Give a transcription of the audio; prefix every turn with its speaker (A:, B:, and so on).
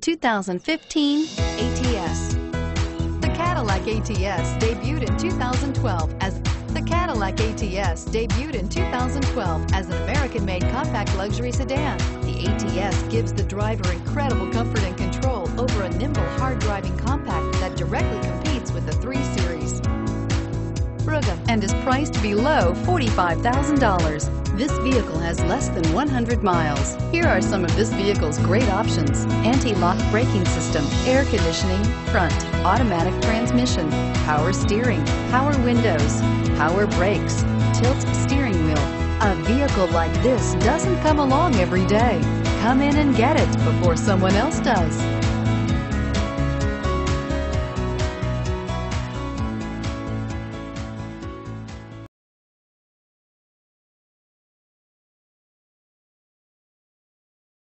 A: 2015 ATS. The Cadillac ATS debuted in 2012 as the Cadillac ATS debuted in 2012 as an American-made compact luxury sedan. The ATS gives the driver incredible comfort and control over a nimble, hard-driving compact that directly competes with the 3 Series. And is priced below $45,000. This vehicle has less than 100 miles. Here are some of this vehicle's great options: anti-lock braking system, air conditioning, front, automatic transmission, power steering, power windows, power brakes, tilt steering wheel. A vehicle like this doesn't come along every day. Come in and get it before someone else does.